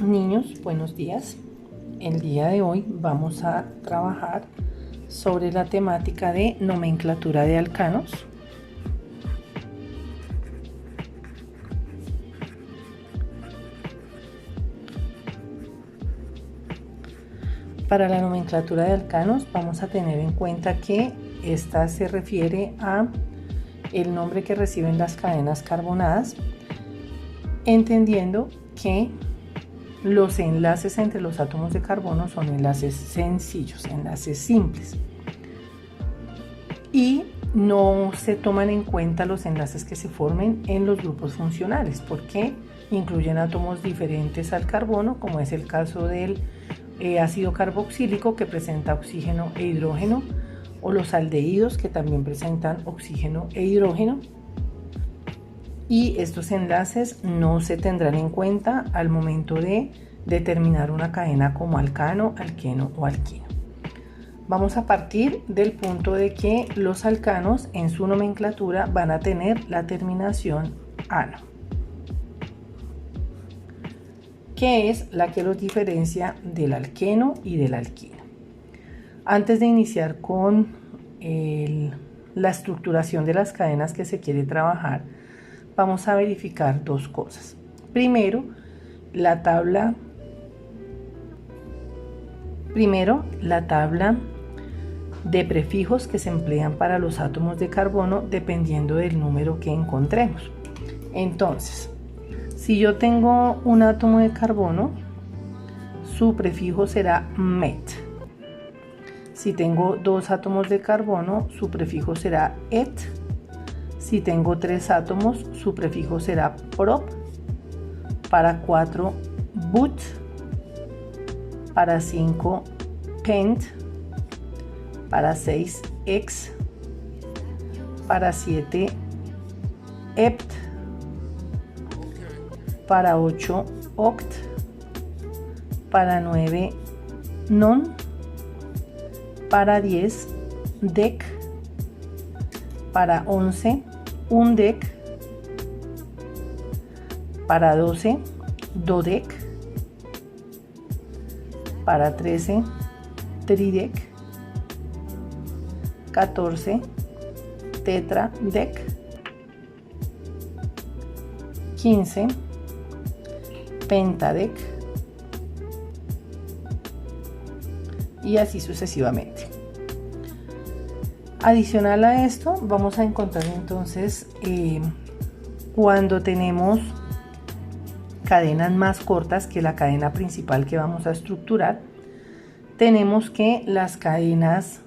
Niños, buenos días. El día de hoy vamos a trabajar sobre la temática de nomenclatura de alcanos. Para la nomenclatura de alcanos vamos a tener en cuenta que esta se refiere a el nombre que reciben las cadenas carbonadas, entendiendo que los enlaces entre los átomos de carbono son enlaces sencillos, enlaces simples, y no se toman en cuenta los enlaces que se formen en los grupos funcionales porque incluyen átomos diferentes al carbono, como es el caso del ácido carboxílico, que presenta oxígeno e hidrógeno, o los aldehídos, que también presentan oxígeno e hidrógeno. Y estos enlaces no se tendrán en cuenta al momento de determinar una cadena como alcano, alqueno o alquino. Vamos a partir del punto de que los alcanos en su nomenclatura van a tener la terminación ano, que es la que los diferencia del alqueno y del alquino. Antes de iniciar con la estructuración de las cadenas que se quiere trabajar, vamos a verificar dos cosas. Primero, la tabla de prefijos que se emplean para los átomos de carbono dependiendo del número que encontremos. Entonces, si yo tengo un átomo de carbono, su prefijo será met. Si tengo dos átomos de carbono, su prefijo será et. Si tengo tres átomos, su prefijo será prop. Para 4, but. Para 5, pent. Para 6, ex. Para 7, ept. Para 8, oct. Para 9, non. Para 10, dec. Para 11, undec. Para 12, dodec. Para 13, tridec. 14, tetradec. 15, pentadec. Y así sucesivamente. Adicional a esto, vamos a encontrar entonces cuando tenemos cadenas más cortas que la cadena principal que vamos a estructurar, tenemos que las cadenas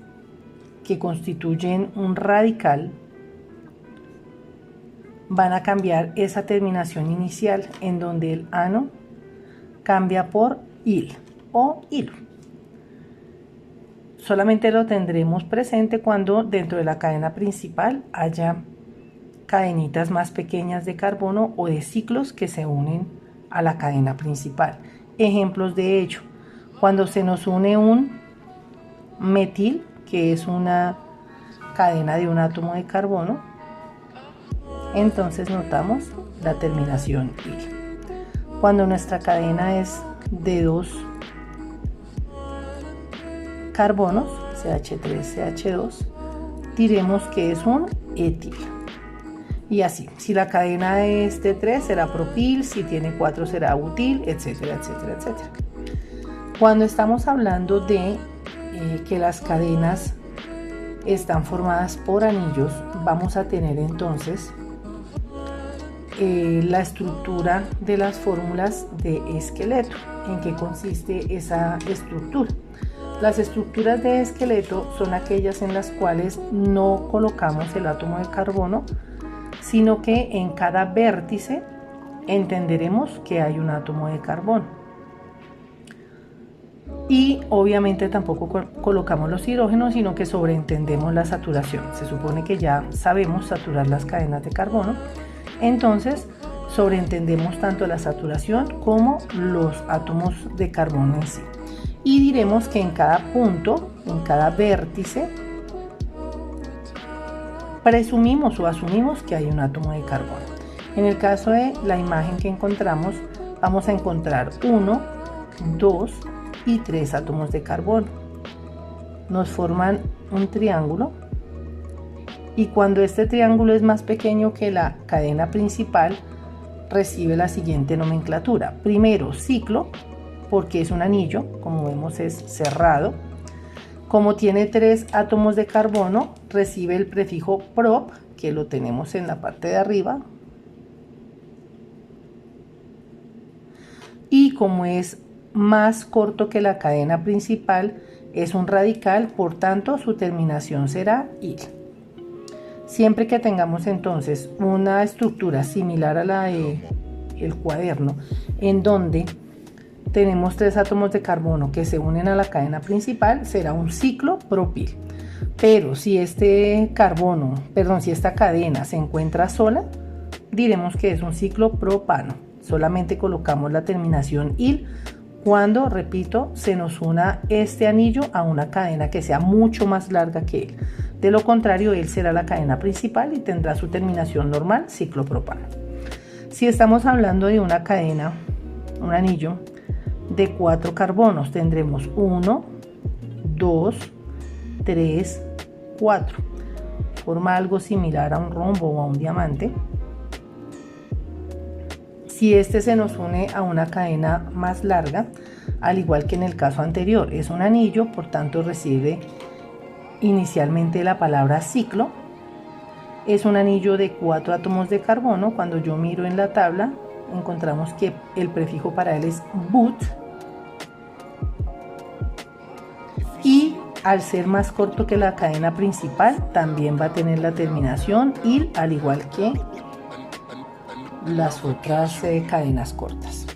que constituyen un radical van a cambiar esa terminación inicial, en donde el ano cambia por il o hilo. Solamente lo tendremos presente cuando dentro de la cadena principal haya cadenitas más pequeñas de carbono o de ciclos que se unen a la cadena principal. Ejemplos de ello: cuando se nos une un metil, que es una cadena de un átomo de carbono, entonces notamos la terminación il. Cuando nuestra cadena es de dos carbonos, CH3, CH2, diremos que es un etil. Y así, si la cadena es de 3 será propil, si tiene 4 será butil, etcétera, etcétera, etcétera. Cuando estamos hablando de que las cadenas están formadas por anillos, vamos a tener entonces la estructura de las fórmulas de esqueleto. ¿En qué consiste esa estructura? Las estructuras de esqueleto son aquellas en las cuales no colocamos el átomo de carbono, sino que en cada vértice entenderemos que hay un átomo de carbono. Y obviamente tampoco colocamos los hidrógenos, sino que sobreentendemos la saturación. Se supone que ya sabemos saturar las cadenas de carbono, entonces sobreentendemos tanto la saturación como los átomos de carbono en sí. Y diremos que en cada punto, en cada vértice, presumimos o asumimos que hay un átomo de carbono. En el caso de la imagen que encontramos, vamos a encontrar 1, 2 y 3 átomos de carbono. Nos forman un triángulo, y cuando este triángulo es más pequeño que la cadena principal, recibe la siguiente nomenclatura. Primero, ciclo, porque es un anillo, como vemos es cerrado. Como tiene 3 átomos de carbono, recibe el prefijo prop, que lo tenemos en la parte de arriba. Y como es más corto que la cadena principal, es un radical, por tanto su terminación será il. Siempre que tengamos entonces una estructura similar a la del cuaderno, en donde tenemos 3 átomos de carbono que se unen a la cadena principal, será un ciclo propil. Pero si si esta cadena se encuentra sola, diremos que es un ciclo propano. Solamente colocamos la terminación il cuando, repito, se nos una este anillo a una cadena que sea mucho más larga que él. De lo contrario, él será la cadena principal y tendrá su terminación normal, ciclo propano. Si estamos hablando de una cadena, un anillo de 4 carbonos, tendremos 1, 2, 3, 4. Forma algo similar a un rombo o a un diamante. Si este se nos une a una cadena más larga, al igual que en el caso anterior, es un anillo, por tanto recibe inicialmente la palabra ciclo. Es un anillo de 4 átomos de carbono. Cuando yo miro en la tabla, encontramos que el prefijo para él es but. Y al ser más corto que la cadena principal, también va a tener la terminación il, al igual que las otras cadenas cortas.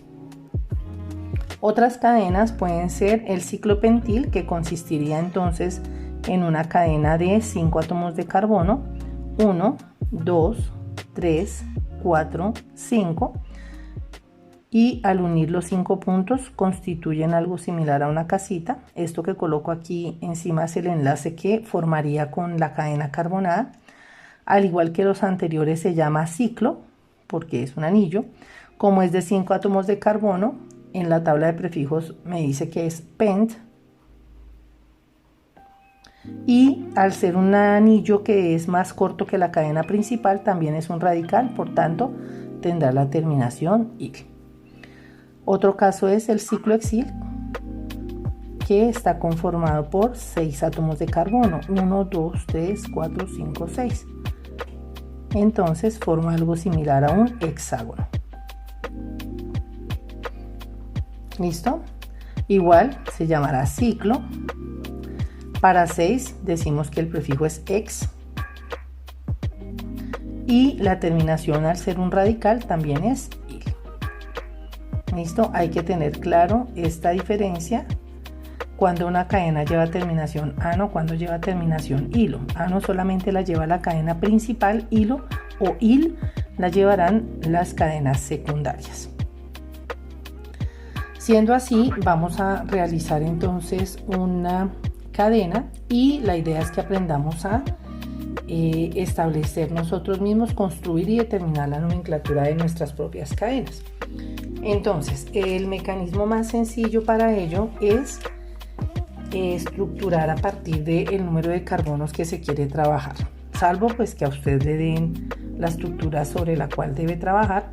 Otras cadenas pueden ser el ciclo pentil, que consistiría entonces en una cadena de 5 átomos de carbono, 1, 2, 3, 4, 5, y al unir los 5 puntos constituyen algo similar a una casita. Esto que coloco aquí encima es el enlace que formaría con la cadena carbonada. Al igual que los anteriores, se llama ciclo porque es un anillo. Como es de 5 átomos de carbono, en la tabla de prefijos me dice que es pent. Y al ser un anillo que es más corto que la cadena principal, también es un radical, por tanto tendrá la terminación il. Otro caso es el ciclo hexil, que está conformado por 6 átomos de carbono, 1, 2, 3, 4, 5, 6. Entonces forma algo similar a un hexágono. ¿Listo? Igual se llamará ciclo. Para 6 decimos que el prefijo es ex. Y la terminación, al ser un radical, también es il. ¿Listo? Hay que tener claro esta diferencia cuando una cadena lleva terminación ano, cuando lleva terminación hilo. Ano solamente la lleva la cadena principal, hilo o il la llevarán las cadenas secundarias. Siendo así, vamos a realizar entonces una cadena, y la idea es que aprendamos a establecer nosotros mismos, construir y determinar la nomenclatura de nuestras propias cadenas. Entonces, el mecanismo más sencillo para ello es estructurar a partir del número de carbonos que se quiere trabajar, salvo pues que a usted le den la estructura sobre la cual debe trabajar.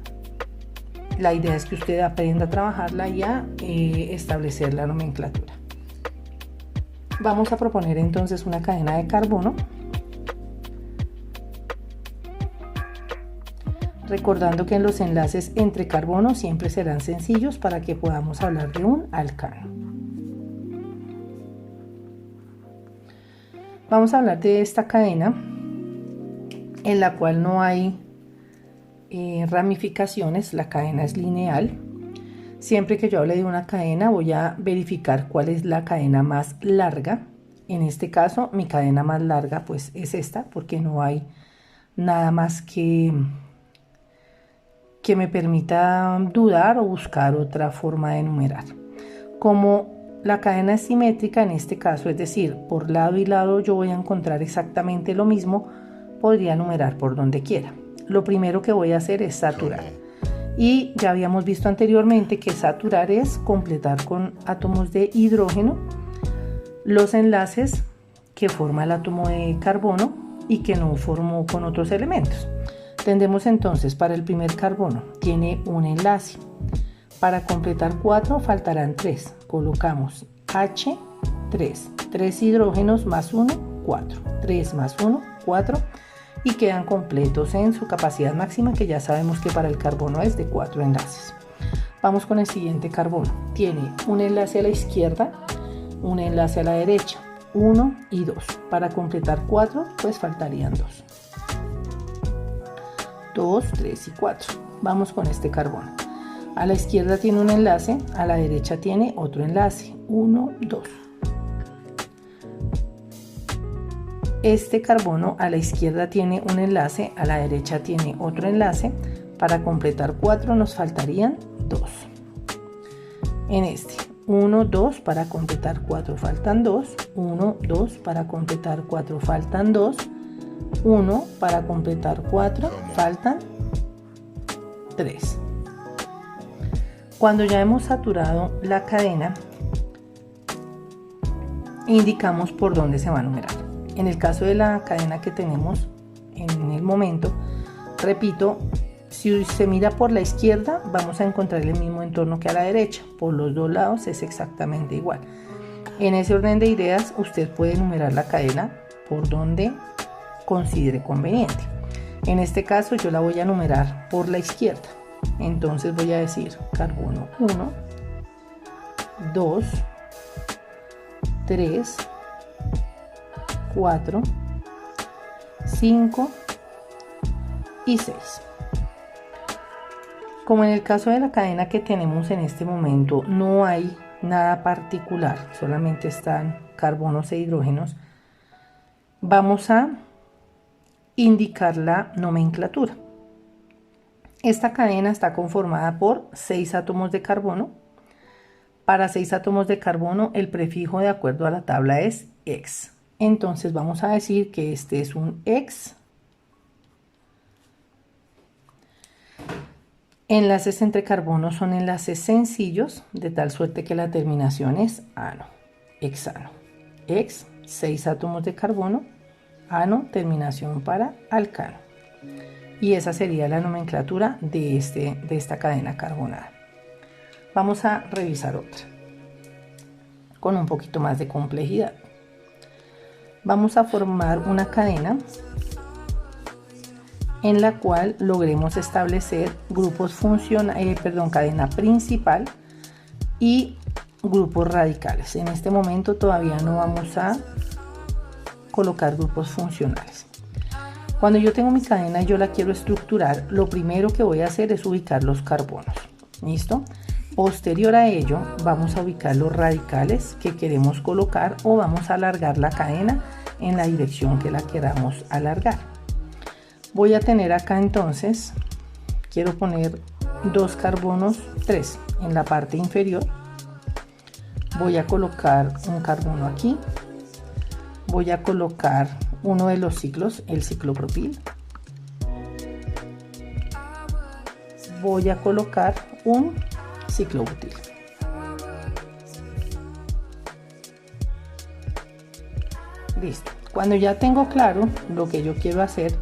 La idea es que usted aprenda a trabajarla y a establecer la nomenclatura. Vamos a proponer entonces una cadena de carbono, recordando que los enlaces entre carbonos siempre serán sencillos para que podamos hablar de un alcano. Vamos a hablar de esta cadena en la cual no hay ramificaciones, la cadena es lineal. Siempre que yo hable de una cadena, voy a verificar cuál es la cadena más larga. En este caso, mi cadena más larga pues es esta, porque no hay nada más que me permita dudar o buscar otra forma de enumerar. Como la cadena es simétrica en este caso, es decir, por lado y lado yo voy a encontrar exactamente lo mismo, podría numerar por donde quiera. Lo primero que voy a hacer es saturar. Y ya habíamos visto anteriormente que saturar es completar con átomos de hidrógeno los enlaces que forma el átomo de carbono y que no formó con otros elementos. Tendremos entonces para el primer carbono, tiene un enlace. Para completar 4 faltarán 3. Colocamos H, 3 hidrógenos más 1, 4. 3 más 1, 4. Y quedan completos en su capacidad máxima, que ya sabemos que para el carbono es de 4 enlaces. Vamos con el siguiente carbono. Tiene un enlace a la izquierda, un enlace a la derecha, 1 y 2. Para completar 4, pues faltarían 2. 2, 3 y 4. Vamos con este carbono. A la izquierda tiene un enlace, a la derecha tiene otro enlace, 1, 2. Este carbono a la izquierda tiene un enlace, a la derecha tiene otro enlace. Para completar 4 nos faltarían 2. En este, 1, 2, para completar 4 faltan 2. 1, 2, para completar 4 faltan 2. 1, para completar 4 faltan 3. Cuando ya hemos saturado la cadena, indicamos por dónde se va a numerar. En el caso de la cadena que tenemos en el momento, repito, si se mira por la izquierda vamos a encontrar el mismo entorno que a la derecha. Por los dos lados es exactamente igual. En ese orden de ideas usted puede numerar la cadena por donde considere conveniente. En este caso yo la voy a numerar por la izquierda. Entonces voy a decir carbono 1, 2, 3, 4, 5 y 6. Como en el caso de la cadena que tenemos en este momento no hay nada particular, solamente están carbonos e hidrógenos, vamos a indicar la nomenclatura. Esta cadena está conformada por 6 átomos de carbono. Para 6 átomos de carbono el prefijo de acuerdo a la tabla es X. Entonces vamos a decir que este es un X. Enlaces entre carbonos son enlaces sencillos, de tal suerte que la terminación es ano, hexano. X, 6 átomos de carbono, ano, terminación para alcano. Y esa sería la nomenclatura de esta cadena carbonada. Vamos a revisar otra, con un poquito más de complejidad. Vamos a formar una cadena en la cual logremos establecer grupos cadena principal y grupos radicales. En este momento todavía no vamos a colocar grupos funcionales. Cuando yo tengo mi cadena y yo la quiero estructurar, lo primero que voy a hacer es ubicar los carbonos. ¿Listo? Posterior a ello vamos a ubicar los radicales que queremos colocar o vamos a alargar la cadena en la dirección que la queramos alargar. Voy a tener acá entonces, quiero poner 2 carbonos 3 en la parte inferior. Voy a colocar un carbono aquí. Voy a colocar uno de los ciclos, el ciclopropil. Voy a colocar un ciclobutil. Listo. Cuando ya tengo claro lo que yo quiero hacer,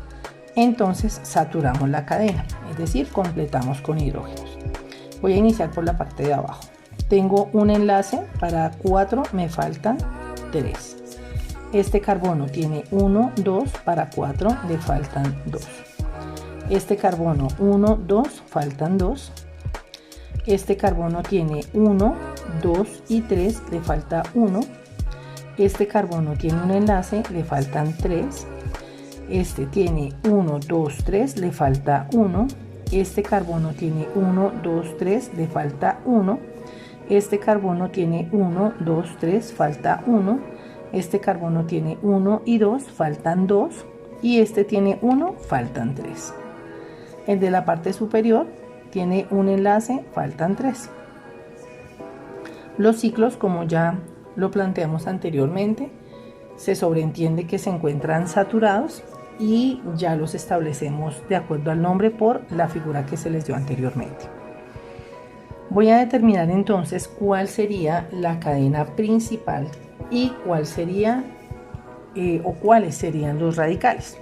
entonces saturamos la cadena, es decir, completamos con hidrógenos. Voy a iniciar por la parte de abajo. Tengo un enlace para 4, me faltan 3. Este carbono tiene 1, 2, para 4 le faltan 2. Este carbono 1, 2, faltan 2. Este carbono tiene 1, 2 y 3, le falta 1. Este carbono tiene un enlace, le faltan 3. Este tiene 1, 2, 3, le falta 1. Este carbono tiene 1, 2, 3, le falta 1. Este carbono tiene 1, 2, 3, falta 1. Este carbono tiene 1 y 2, faltan 2. Y este tiene 1, faltan 3. El de la parte superior tiene un enlace, faltan 3. Los ciclos, como ya lo planteamos anteriormente, se sobreentiende que se encuentran saturados y ya los establecemos de acuerdo al nombre por la figura que se les dio anteriormente. Voy a determinar entonces cuál sería la cadena principal y cuál sería o cuáles serían los radicales.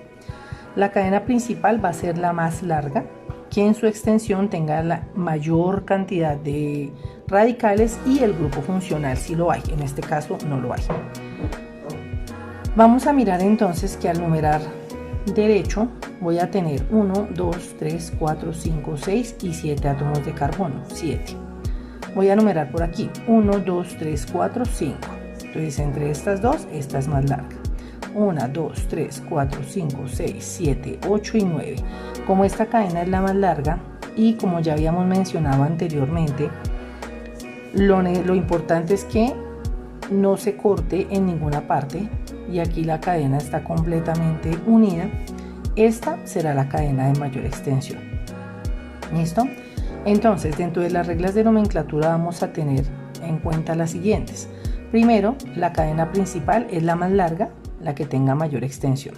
La cadena principal va a ser la más larga, que en su extensión tenga la mayor cantidad de radicales y el grupo funcional si lo hay. En este caso no lo hay. Vamos a mirar entonces que al numerar derecho voy a tener 1, 2, 3, 4, 5, 6 y 7 átomos de carbono, 7. Voy a numerar por aquí 1, 2, 3, 4, 5. Entonces entre estas dos, esta es más larga. 1, 2, 3, 4, 5, 6, 7, 8 y 9. Como esta cadena es la más larga y como ya habíamos mencionado anteriormente, lo importante es que no se corte en ninguna parte y aquí la cadena está completamente unida. Esta será la cadena de mayor extensión. ¿Listo? Entonces, dentro de las reglas de nomenclatura vamos a tener en cuenta las siguientes. Primero, la cadena principal es la más larga, la que tenga mayor extensión.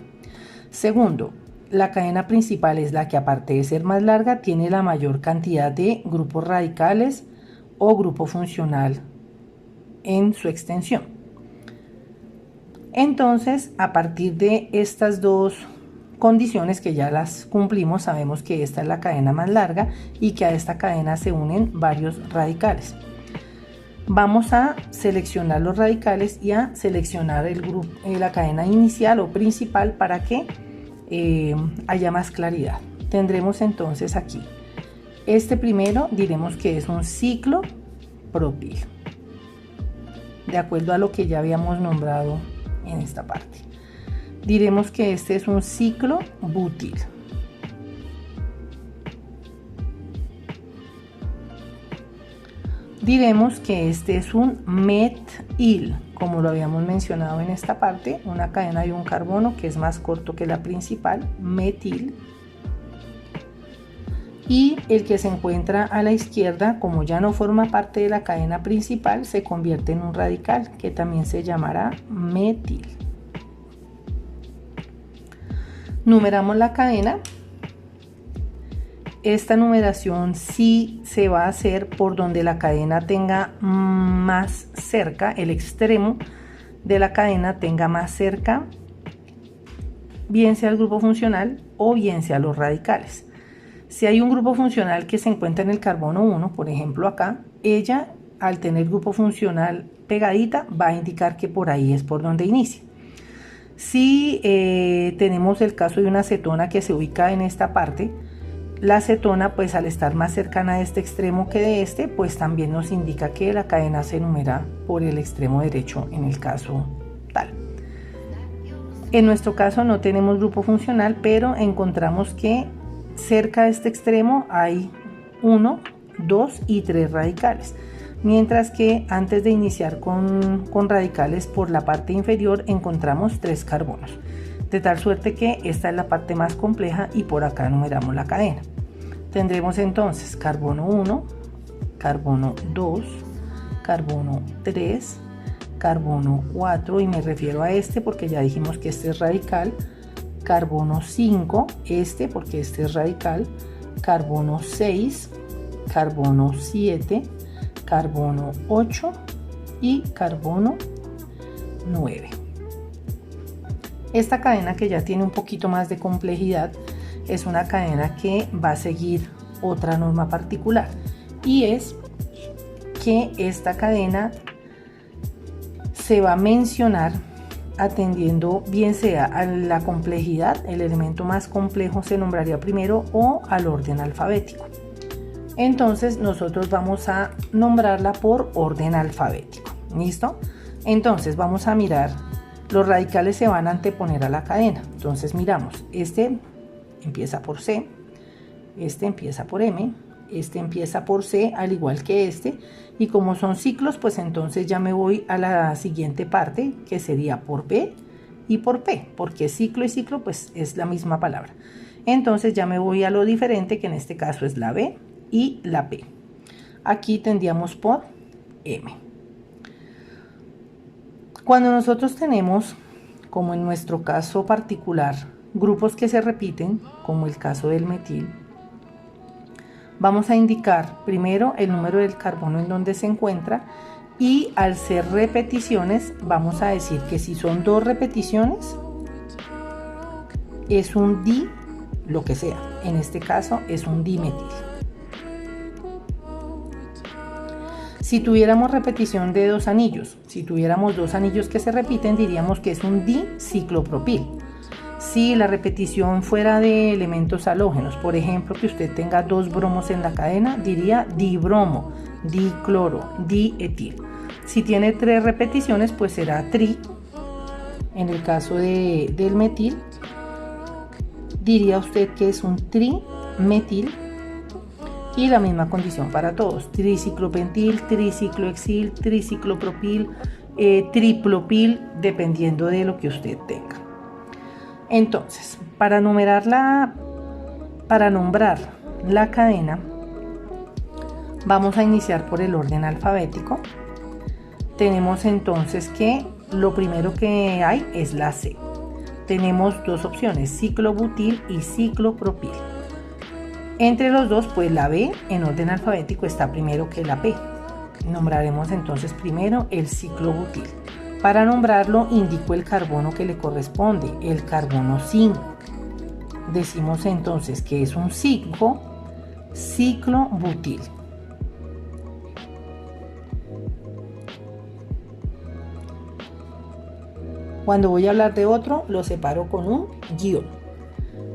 Segundo, la cadena principal es la que, aparte de ser más larga, tiene la mayor cantidad de grupos radicales o grupo funcional en su extensión. Entonces, a partir de estas dos condiciones que ya las cumplimos, sabemos que esta es la cadena más larga y que a esta cadena se unen varios radicales. Vamos a seleccionar los radicales y a seleccionar el grupo, la cadena inicial o principal para que haya más claridad. Tendremos entonces aquí este primero, diremos que es un ciclo propil, de acuerdo a lo que ya habíamos nombrado en esta parte. Diremos que este es un ciclo butil. Diremos que este es un metil, como lo habíamos mencionado en esta parte, una cadena de un carbono que es más corto que la principal, metil. Y el que se encuentra a la izquierda, como ya no forma parte de la cadena principal, se convierte en un radical que también se llamará metil. Numeramos la cadena. Esta numeración sí se va a hacer por donde la cadena tenga más cerca, el extremo de la cadena tenga más cerca, bien sea el grupo funcional o bien sea los radicales. Si hay un grupo funcional que se encuentra en el carbono 1, por ejemplo acá, ella al tener grupo funcional pegadita va a indicar que por ahí es por donde inicia. Si tenemos el caso de una acetona que se ubica en esta parte, la acetona, pues al estar más cercana a este extremo que de este, pues también nos indica que la cadena se numera por el extremo derecho en el caso tal. En nuestro caso no tenemos grupo funcional, pero encontramos que cerca de este extremo hay 1, 2 y 3 radicales. Mientras que antes de iniciar con radicales por la parte inferior encontramos 3 carbonos. De tal suerte que esta es la parte más compleja y por acá numeramos la cadena. Tendremos entonces carbono 1, carbono 2, carbono 3, carbono 4, y me refiero a este porque ya dijimos que este es radical, carbono 5, este porque este es radical, carbono 6, carbono 7, carbono 8 y carbono 9. Esta cadena, que ya tiene un poquito más de complejidad, es una cadena que va a seguir otra norma particular, y es que esta cadena se va a mencionar atendiendo bien sea a la complejidad, el elemento más complejo se nombraría primero, o al orden alfabético. Entonces nosotros vamos a nombrarla por orden alfabético. ¿Listo? Entonces vamos a mirar. Los radicales se van a anteponer a la cadena. Entonces miramos, este empieza por C, este empieza por M, este empieza por C, al igual que este, y como son ciclos, pues entonces ya me voy a la siguiente parte, que sería por B y por P, porque ciclo y ciclo pues es la misma palabra. Entonces ya me voy a lo diferente, que en este caso es la B y la P. Aquí tendríamos por M. Cuando nosotros tenemos, como en nuestro caso particular, grupos que se repiten, como el caso del metil, vamos a indicar primero el número del carbono en donde se encuentra, y al ser repeticiones vamos a decir que si son 2 repeticiones es un di, lo que sea, en este caso es un dimetil. Si tuviéramos repetición de 2 anillos, si tuviéramos 2 anillos que se repiten, diríamos que es un diciclopropil. Si la repetición fuera de elementos halógenos, por ejemplo, que usted tenga 2 bromos en la cadena, diría dibromo, dicloro, dietil. Si tiene 3 repeticiones, pues será tri. En el caso del metil, diría usted que es un trimetil. Y la misma condición para todos: triciclopentil, triciclohexil, triciclopropil, triplopil, dependiendo de lo que usted tenga. Entonces, para nombrar la cadena, vamos a iniciar por el orden alfabético. Tenemos entonces que lo primero que hay es la C. Tenemos 2 opciones, ciclobutil y ciclopropil. Entre los dos, pues la B en orden alfabético está primero que la P. Nombraremos entonces primero el ciclobutil. Para nombrarlo indico el carbono que le corresponde, el carbono 5. Decimos entonces que es un ciclobutil. Cuando voy a hablar de otro, lo separo con un guión.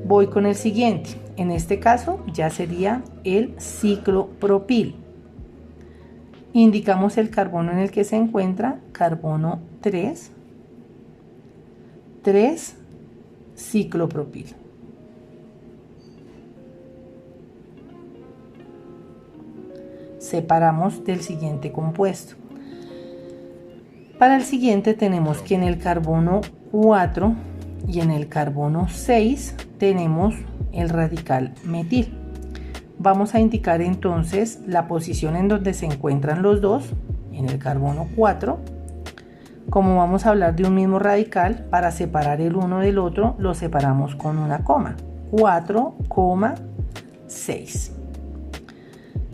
Voy con el siguiente. En este caso ya sería el ciclopropil. Indicamos el carbono en el que se encuentra, carbono 3, 3 ciclopropil. Separamos del siguiente compuesto. Para el siguiente tenemos que en el carbono 4 y en el carbono 6 tenemos el radical metil. Vamos a indicar entonces la posición en donde se encuentran los dos, en el carbono 4. Como vamos a hablar de un mismo radical, para separar el uno del otro lo separamos con una coma, 4,6.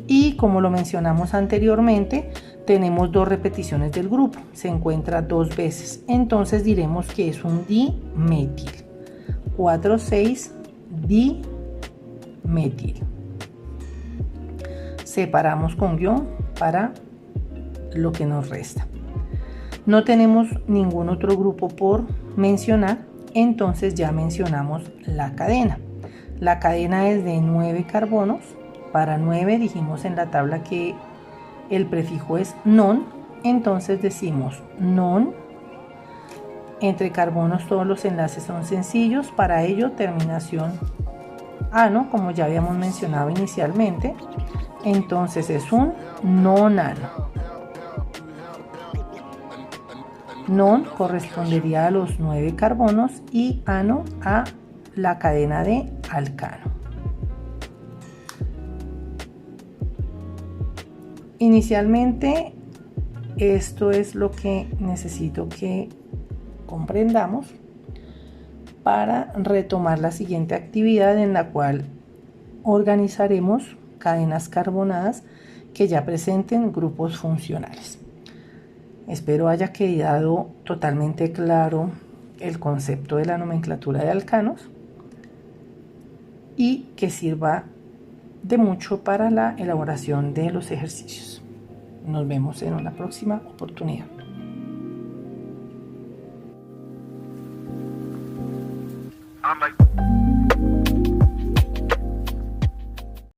Y como lo mencionamos anteriormente, tenemos 2 repeticiones del grupo, se encuentra 2 veces, entonces diremos que es un dimetil, 4,6 dimetil. Separamos con guión para lo que nos resta. No tenemos ningún otro grupo por mencionar, entonces ya mencionamos la cadena. La cadena es de 9 carbonos. Para 9 dijimos en la tabla que el prefijo es non, entonces decimos non. Entre carbonos todos los enlaces son sencillos, para ello terminación ano, como ya habíamos mencionado inicialmente, entonces es un nonano. Non correspondería a los 9 carbonos y ano a la cadena de alcano. Inicialmente esto es lo que necesito que comprendamos para retomar la siguiente actividad, en la cual organizaremos cadenas carbonadas que ya presenten grupos funcionales. Espero haya quedado totalmente claro el concepto de la nomenclatura de alcanos y que sirva de mucho para la elaboración de los ejercicios. Nos vemos en una próxima oportunidad. I'm like